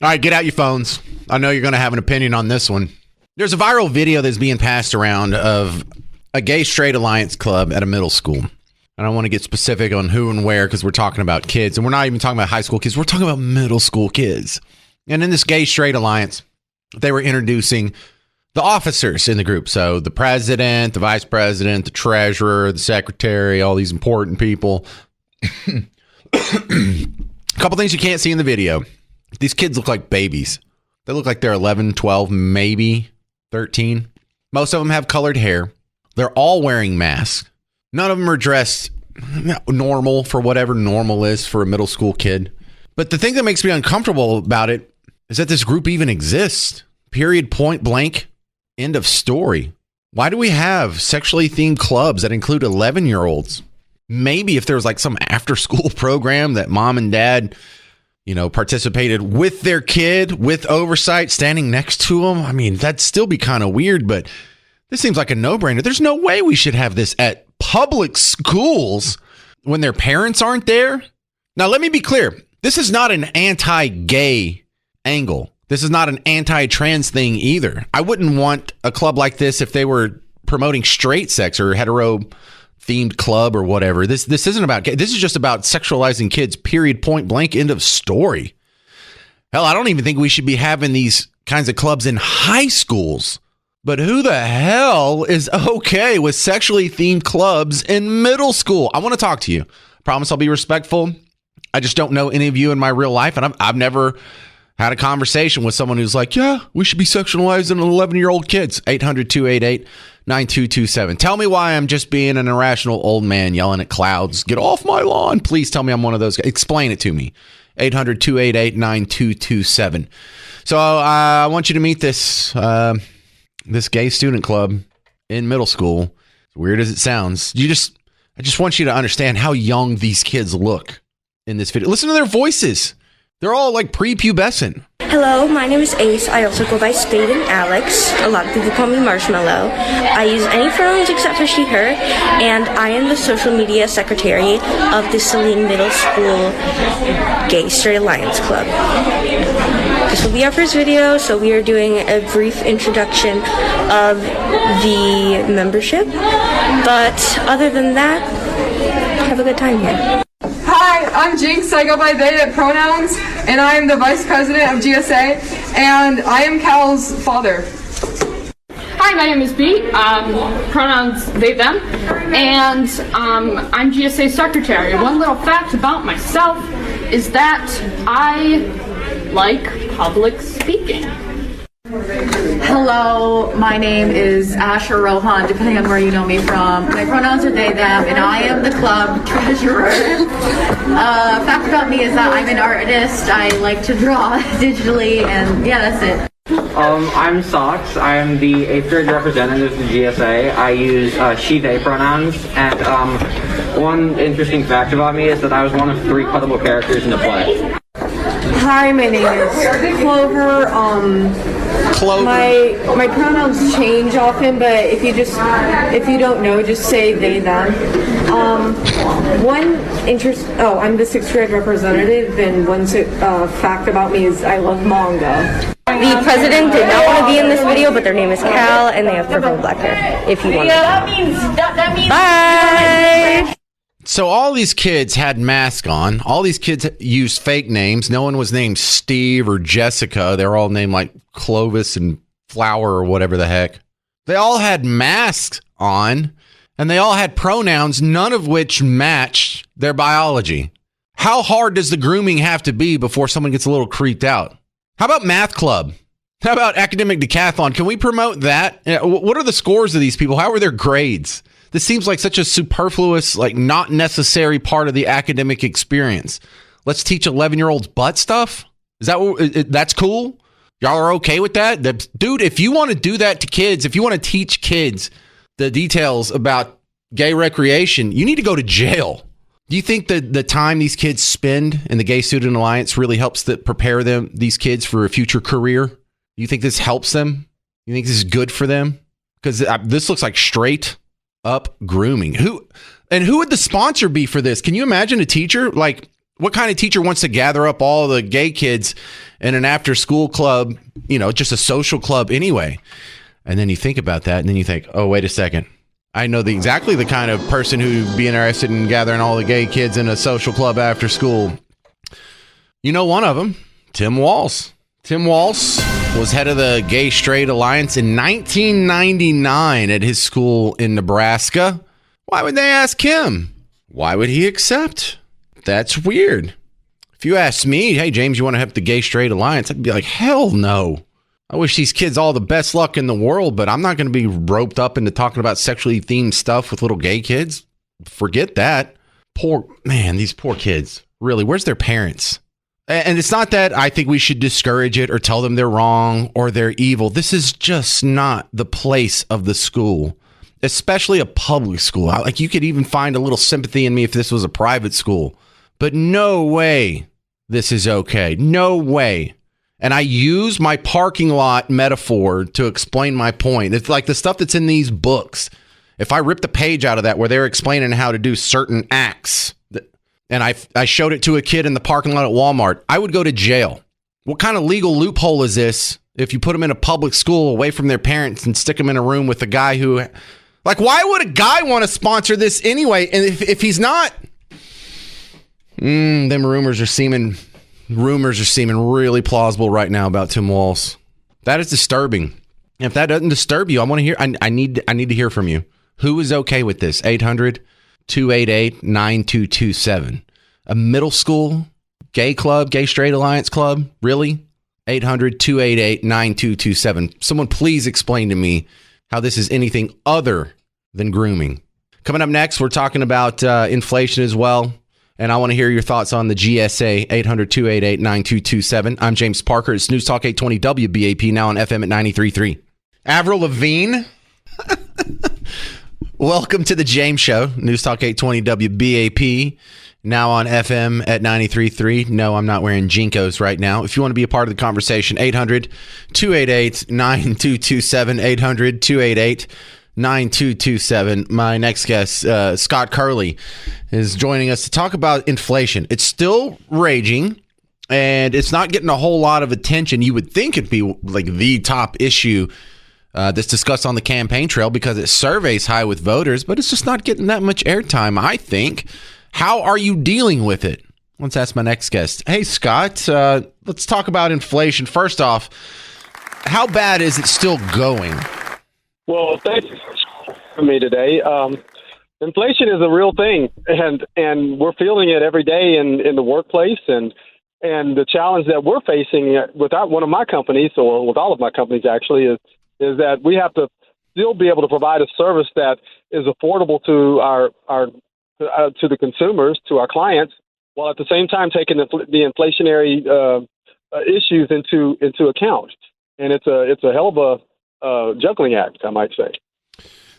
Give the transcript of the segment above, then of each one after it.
All right, get out your phones. I know you're going to have an opinion on this one. There's a viral video that's being passed around of a gay straight alliance club at a middle school. I don't want to get specific on who and where because we're talking about kids. And we're not even talking about high school kids. We're talking about middle school kids. And in this gay straight alliance, they were introducing the officers in the group. So the president, the vice president, the treasurer, the secretary, all these important people. A couple things you can't see in the video. These kids look like babies. They look like they're 11, 12, maybe 13. Most of them have colored hair. They're all wearing masks. None of them are dressed normal for whatever normal is for a middle school kid. But the thing that makes me uncomfortable about it is that this group even exists. Period, point blank, end of story. Why do we have sexually themed clubs that include 11-year-olds? Maybe if there was like some after school program that mom and dad, participated with their kid with oversight standing next to them. I mean, that'd still be kind of weird, but this seems like a no-brainer. There's no way we should have this at public schools when their parents aren't there. Now, let me be clear. This is not an anti-gay angle. This is not an anti-trans thing either. I wouldn't want a club like this if they were promoting straight sex or hetero-themed club or whatever. This isn't about gay. This is just about sexualizing kids, period, point blank, end of story. Hell, I don't even think we should be having these kinds of clubs in high schools. But who the hell is okay with sexually themed clubs in middle school? I want to talk to you. Promise I'll be respectful. I just don't know any of you in my real life, and I've never had a conversation with someone who's like, yeah, we should be sexualizing 11-year-old kids. 800-288-9227. Tell me why I'm just being an irrational old man yelling at clouds. Get off my lawn. Please tell me I'm one of those guys. Explain it to me. 800-288-9227. So I want you to meet this gay student club in middle school. As weird as it sounds, I just want you to understand how young these kids look in this video. Listen to their voices. They're all like prepubescent. Hello, my name is Ace. I also go by Spade and Alex. A lot of people call me Marshmallow. I use any pronouns except for she, her, and I am the social media secretary of the Saline Middle School Gay Straight Alliance Club. This will be our first video, so we are doing a brief introduction of the membership. But other than that, have a good time here. Hi, I'm Jinx. I go by they pronouns, and I am the vice president of GSA, and I am Cal's father. Hi, my name is B. Pronouns they, them, and I'm GSA secretary. One little fact about myself is that I like public speaking. Hello, my name is Asher Rohan, depending on where you know me from. My pronouns are they, them, and I am the club treasurer. Fact about me is that I'm an artist. I like to draw digitally, and yeah, that's it. I'm Socks. I am the 8th grade representative of the GSA. I use she, they pronouns, and one interesting fact about me is that I was one of 3 cuttable characters in the play. Hi, my name is Clover. My pronouns change often, but if you don't know, just say they, them. I'm the 6th grade representative, and one fact about me is I love manga. The president did not want to be in this video, but their name is Cal, and they have purple and black hair, if you want to. That means... Bye! So all these kids had masks on. All these kids used fake names. No one was named Steve or Jessica. They were all named like Clovis and Flower or whatever the heck. They all had masks on, and they all had pronouns, none of which matched their biology. How hard does the grooming have to be before someone gets a little creeped out? How about math club? How about academic decathlon? Can we promote that? What are the scores of these people? How are their grades? This seems like such a superfluous, like not necessary part of the academic experience. Let's teach 11-year-olds butt stuff. Is that that's cool? Y'all are okay with that? Dude, if you want to do that to kids, if you want to teach kids the details about gay recreation, you need to go to jail. Do you think that the time these kids spend in the Gay Student Alliance really helps prepare these kids for a future career? Do you think this helps them? You think this is good for them? Because this looks like straight up grooming. Who would the sponsor be for this? Can you imagine a teacher like What kind of teacher wants to gather up all the gay kids in an after school club, just a social club anyway? And then you think about that and then you think, oh, wait a second. I know exactly the kind of person who'd be interested in gathering all the gay kids in a social club after school. You know one of them, Tim Walz. Tim Walz was head of the Gay Straight Alliance in 1999 at his school in Nebraska. Why would they ask him? Why would he accept? That's weird. If you asked me, hey, James, you want to help the Gay Straight Alliance? I'd be like, hell no. I wish these kids all the best luck in the world, but I'm not going to be roped up into talking about sexually themed stuff with little gay kids. Forget that. These poor kids. Really, where's their parents? And it's not that I think we should discourage it or tell them they're wrong or they're evil. This is just not the place of the school, especially a public school. Like, you could even find a little sympathy in me if this was a private school. But no way this is okay. No way. And I use my parking lot metaphor to explain my point. It's like the stuff that's in these books. If I ripped a page out of that where they're explaining how to do certain acts, and I showed it to a kid in the parking lot at Walmart, I would go to jail. What kind of legal loophole is this if you put them in a public school away from their parents and stick them in a room with a guy who... Like, why would a guy want to sponsor this anyway? And if he's not... them rumors are seeming really plausible right now about Tim Walz. That is disturbing. If that doesn't disturb you, I want to hear. I need to hear from you. Who is okay with this? 800-288-9227. A middle school gay club, Gay Straight Alliance club? Really? 800-288-9227. Someone please explain to me how this is anything other than grooming. Coming up next, we're talking about inflation as well. And I want to hear your thoughts on the GSA, 800-288-9227. I'm James Parker. It's News Talk 820 WBAP, now on FM at 93.3. Avril Lavigne. Welcome to the James Show. News Talk 820 WBAP, now on FM at 93.3. No, I'm not wearing Jinkos right now. If you want to be a part of the conversation, 800-288-9227, 800-288-9227. My next guest, Scott Curley, is joining us to talk about inflation. It's still raging, and it's not getting a whole lot of attention. You would think it'd be like the top issue that's discussed on the campaign trail because it surveys high with voters, but it's just not getting that much airtime, I think. How are you dealing with it? Let's ask my next guest. Hey, Scott, let's talk about inflation. First off, how bad is it still going? Well, thanks for me today. Inflation is a real thing, and we're feeling it every day in the workplace. And the challenge that we're facing with one of my companies, or with all of my companies actually, is that we have to still be able to provide a service that is affordable to to the consumers, to our clients, while at the same time taking the inflationary issues into account. And it's a hell of a juggling act, I might say.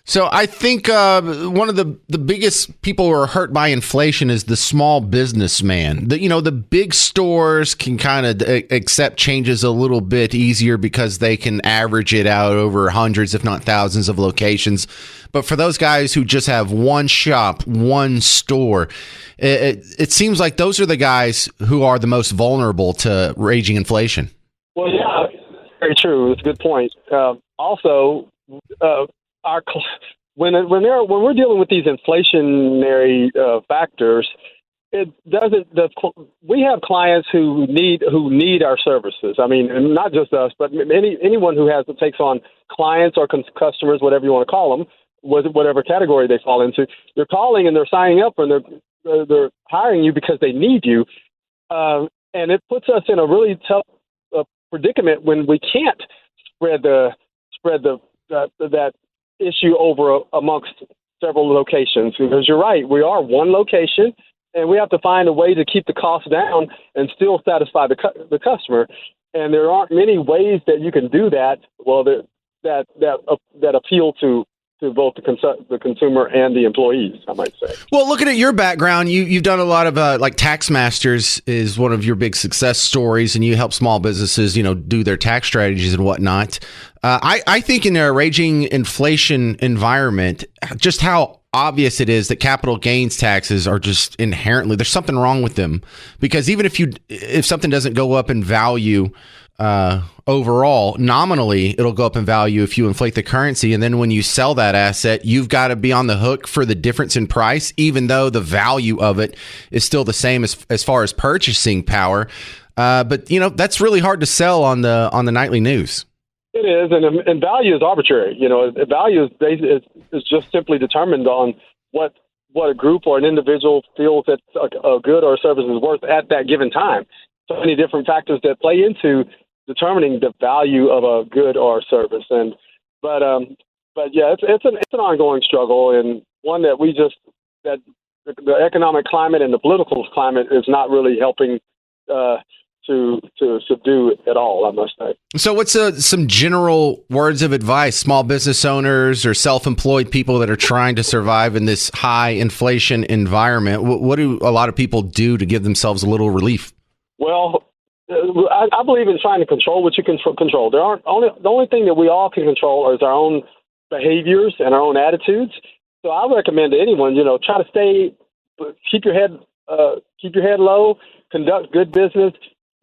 So I think one of the biggest people who are hurt by inflation is the small businessman. The big stores can kind of accept changes a little bit easier because they can average it out over hundreds, if not thousands of locations. But for those guys who just have one shop, one store, it seems like those are the guys who are the most vulnerable to raging inflation. Well, yeah, very true. It's a good point. Also, when we're dealing with these inflationary factors, we have clients who need our services. I mean, and not just us, but anyone who takes on clients or customers, whatever you want to call them, whatever category they fall into. They're calling and they're signing up and they're hiring you because they need you, and it puts us in a really tough predicament when we can't spread that issue over amongst several locations, because you're right, we are one location and we have to find a way to keep the cost down and still satisfy the customer. And there aren't many ways that you can do that. Well, that appeal to both the consumer and the employees, I might say. Well, looking at your background, you've done a lot of like Tax Masters is one of your big success stories, and you help small businesses, do their tax strategies and whatnot. I think in a raging inflation environment, just how obvious it is that capital gains taxes are just inherently, there's something wrong with them, because even if something doesn't go up in value overall, nominally, it'll go up in value if you inflate the currency. And then when you sell that asset, you've got to be on the hook for the difference in price, even though the value of it is still the same as far as purchasing power. But that's really hard to sell on the nightly news. It is, and value is arbitrary. Value is just simply determined on what a group or an individual feels that a good or a service is worth at that given time. So many different factors that play into determining the value of a good or a service. But yeah, it's an ongoing struggle, and one that that the economic climate and the political climate is not really helping to subdue it at all, I must say. So what's some general words of advice, small business owners or self-employed people that are trying to survive in this high inflation environment? What do a lot of people do to give themselves a little relief? Well, I believe in trying to control what you can control. The only thing that we all can control is our own behaviors and our own attitudes. So I recommend to anyone, try to keep your head low, conduct good business,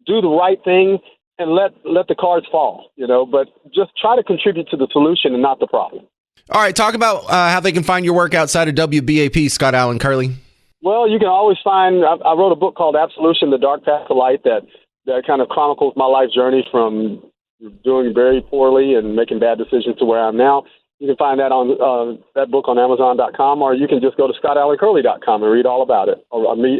do the right thing, and let the cards fall, but just try to contribute to the solution and not the problem. All right. Talk about how they can find your work outside of WBAP, Scott Allen Curley. Well, you can always find, I wrote a book called Absolution, The Dark Path to Light that kind of chronicles my life journey from doing very poorly and making bad decisions to where I am now. You can find that on that book on Amazon.com, or you can just go to ScottAllenCurley.com and read all about it, or me,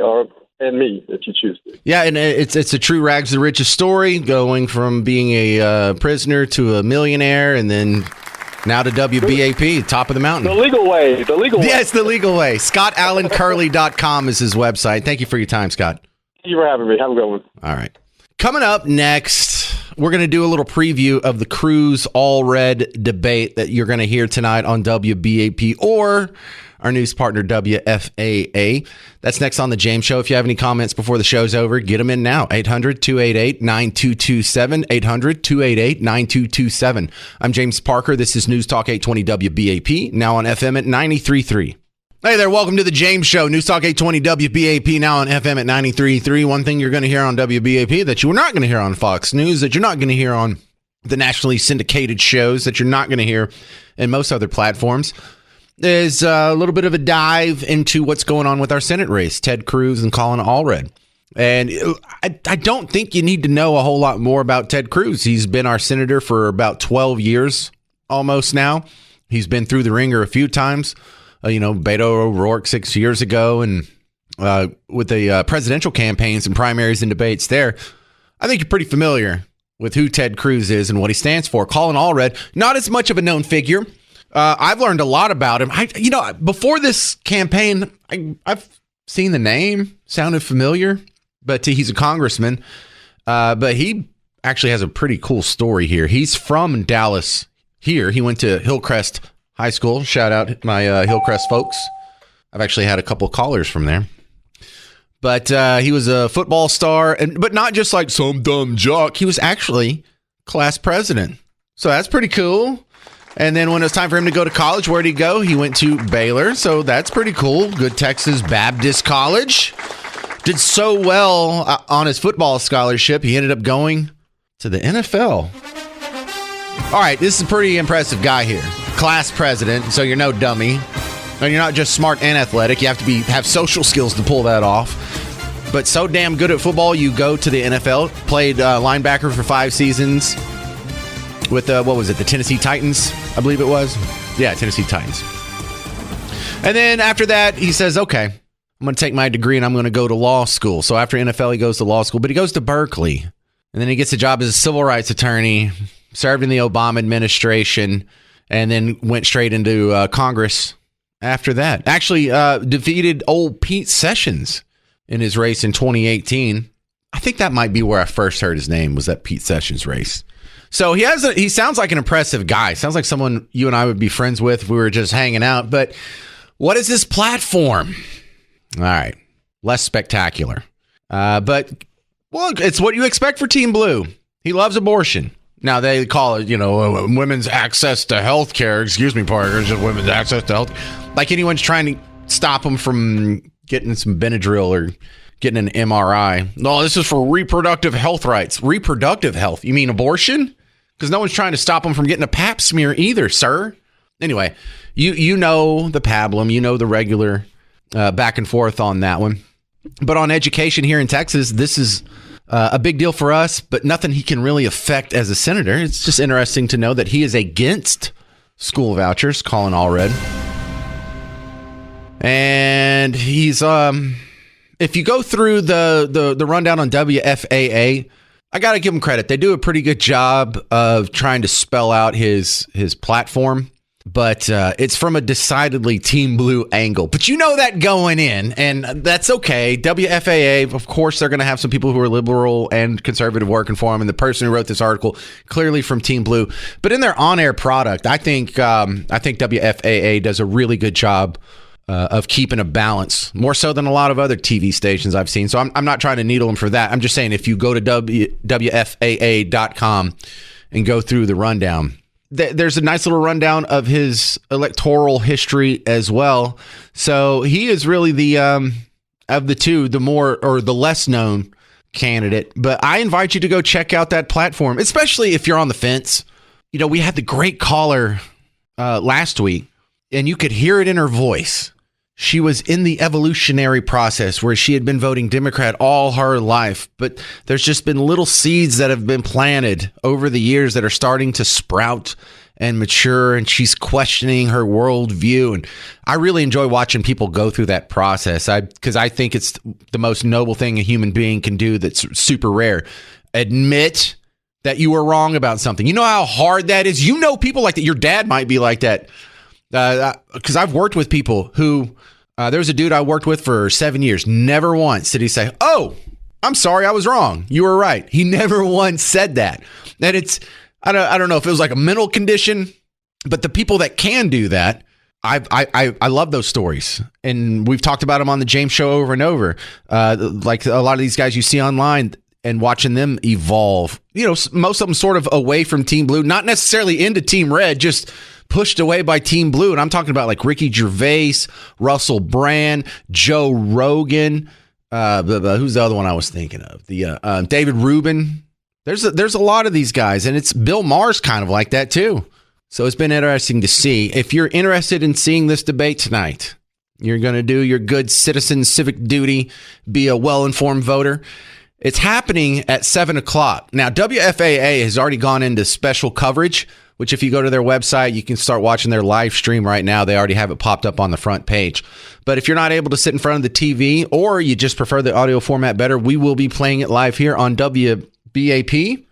if you choose to. Yeah, and it's a true rags to riches story, going from being a prisoner to a millionaire, and then now to WBAP, top of the mountain. The legal way. Yes, the legal way. ScottAllenCurley.com is his website. Thank you for your time, Scott. Thank you for having me. Have a good one. All right. Coming up next, we're going to do a little preview of the Cruz-Allred debate that you're going to hear tonight on WBAP or our news partner, WFAA. That's next on The James Show. If you have any comments before the show's over, get them in now. 800-288-9227. 800-288-9227. I'm James Parker. This is News Talk 820 WBAP, now on FM at 93.3. Hey there, welcome to The James Show. News Talk 820 WBAP, now on FM at 93.3. One thing you're going to hear on WBAP that you are not going to hear on Fox News, that you're not going to hear on the nationally syndicated shows, that you're not going to hear in most other platforms, is a little bit of a dive into what's going on with our Senate race, Ted Cruz and Cruz-Allred. And I don't think you need to know a whole lot more about Ted Cruz. He's been our senator for about 12 years almost now. He's been through the ringer a few times. Beto O'Rourke 6 years ago, and with the presidential campaigns and primaries and debates there, I think you're pretty familiar with who Ted Cruz is and what he stands for. Cruz-Allred, not as much of a known figure. I've learned a lot about him. Before this campaign, I've seen the name, sounded familiar, but he's a congressman. But he actually has a pretty cool story here. He's from Dallas here. He went to Hillcrest High School. Shout out my Hillcrest folks. I've actually had a couple of callers from there. But he was a football star, but not just like some dumb jock. He was actually class president. So that's pretty cool. And then when it was time for him to go to college, where'd he go? He went to Baylor. So that's pretty cool. Good Texas Baptist College. Did so well on his football scholarship. He ended up going to the NFL. All right, this is a pretty impressive guy here. Class president, so you're no dummy. And you're not just smart and athletic. You have to have social skills to pull that off. But so damn good at football, you go to the NFL. Played linebacker for 5 seasons with, the Tennessee Titans, I believe it was. Yeah, Tennessee Titans. And then after that, he says, okay, I'm going to take my degree and I'm going to go to law school. So after NFL, he goes to law school, but he goes to Berkeley. And then he gets a job as a civil rights attorney, served in the Obama administration, and then went straight into Congress after that. Actually defeated old Pete Sessions in his race in 2018. I think that might be where I first heard his name, was that Pete Sessions race. So he sounds like an impressive guy. Sounds like someone you and I would be friends with if we were just hanging out. But what is this platform? All right. Less spectacular. But, well, it's what you expect for Team Blue. He loves abortion. Now, they call it, women's access to health care. Excuse me, Parker. It's just women's access to health. Like anyone's trying to stop them from getting some Benadryl or getting an MRI. No, this is for reproductive health rights. Reproductive health? You mean abortion? Because no one's trying to stop them from getting a pap smear either, sir. Anyway, you know the pablum. You know the regular back and forth on that one. But on education here in Texas, this is a big deal for us, but nothing he can really affect as a senator. It's just interesting to know that he is against school vouchers, Cruz-Allred. And he's, if you go through the rundown on WFAA, I got to give him credit. They do a pretty good job of trying to spell out his platform. But it's from a decidedly Team Blue angle. But you know that going in, and that's okay. WFAA, of course, they're going to have some people who are liberal and conservative working for them. And the person who wrote this article, clearly from Team Blue. But in their on-air product, I think WFAA does a really good job of keeping a balance, more so than a lot of other TV stations I've seen. So I'm not trying to needle them for that. I'm just saying if you go to WFAA.com and go through the rundown, there's a nice little rundown of his electoral history as well. So he is really the of the two, the more or the less known candidate. But I invite you to go check out that platform, especially if you're on the fence. We had the great caller last week, and you could hear it in her voice. She was in the evolutionary process where she had been voting Democrat all her life, but there's just been little seeds that have been planted over the years that are starting to sprout and mature, and she's questioning her worldview. And I really enjoy watching people go through that process because I think it's the most noble thing a human being can do that's super rare. Admit that you were wrong about something. You know how hard that is? People like that. Your dad might be like that. Because I've worked with people who, there was a dude I worked with for 7 years. Never once did he say, "Oh, I'm sorry, I was wrong. You were right." He never once said that. And I don't know if it was like a mental condition, but the people that can do that, I love those stories. And we've talked about them on the James Show over and over. Like a lot of these guys you see online and watching them evolve, most of them sort of away from Team Blue, not necessarily into Team Red, just pushed away by Team Blue. And I'm talking about like Ricky Gervais, Russell Brand, Joe Rogan. Who's the other one I was thinking of? David Rubin. There's a lot of these guys, and it's Bill Maher's kind of like that too. So it's been interesting to see. If you're interested in seeing this debate tonight, you're going to do your good citizen civic duty, be a well-informed voter. It's happening at 7 o'clock. Now, WFAA has already gone into special coverage, which if you go to their website, you can start watching their live stream right now. They already have it popped up on the front page. But if you're not able to sit in front of the TV or you just prefer the audio format better, we will be playing it live here on WBAP.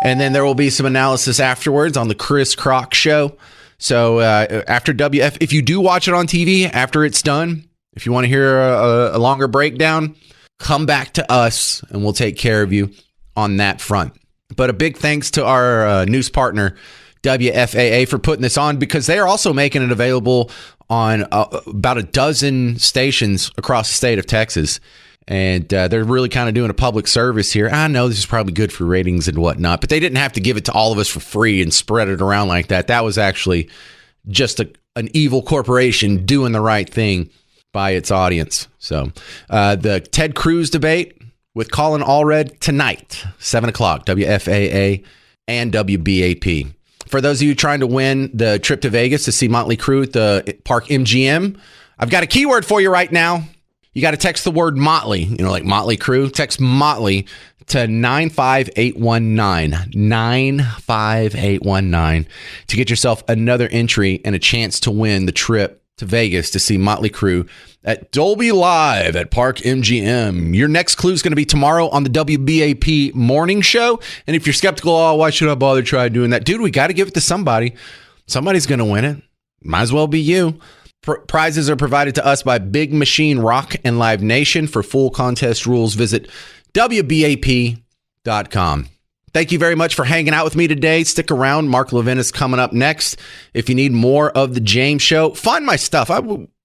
And then there will be some analysis afterwards on the Chris Crock Show. So after if you do watch it on TV after it's done, if you want to hear a longer breakdown, come back to us and we'll take care of you on that front. But a big thanks to our news partner, WFAA, for putting this on, because they are also making it available on about a dozen stations across the state of Texas. And they're really kind of doing a public service here. I know this is probably good for ratings and whatnot, but they didn't have to give it to all of us for free and spread it around like that. That was actually just an evil corporation doing the right thing by its audience. So the Ted Cruz debate with Cruz-Allred tonight, 7 o'clock, WFAA and WBAP. For those of you trying to win the trip to Vegas to see Motley Crue at the Park MGM, I've got a keyword for you right now. You got to text the word Motley, like Motley Crue. Text Motley to 95819, 95819 to get yourself another entry and a chance to win the trip to Vegas to see Motley Crue at Dolby Live at Park MGM. Your next clue is going to be tomorrow on the WBAP morning show. And if you're skeptical, why should I bother trying doing that? Dude, we got to give it to somebody. Somebody's going to win it. Might as well be you. Prizes are provided to us by Big Machine Rock and Live Nation. For full contest rules, visit WBAP.com. Thank you very much for hanging out with me today. Stick around. Mark Levin is coming up next. If you need more of the James Show, find my stuff.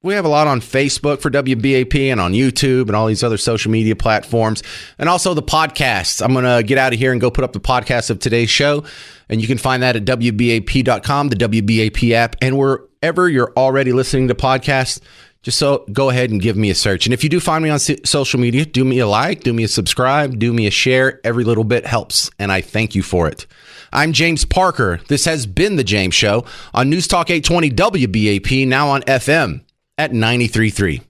We have a lot on Facebook for WBAP and on YouTube and all these other social media platforms. And also the podcasts. I'm going to get out of here and go put up the podcast of today's show. And you can find that at WBAP.com, the WBAP app, and wherever you're already listening to podcasts. Just go ahead and give me a search. And if you do find me on social media, do me a like, do me a subscribe, do me a share. Every little bit helps, and I thank you for it. I'm James Parker. This has been The James Show on News Talk 820 WBAP, now on FM at 93.3.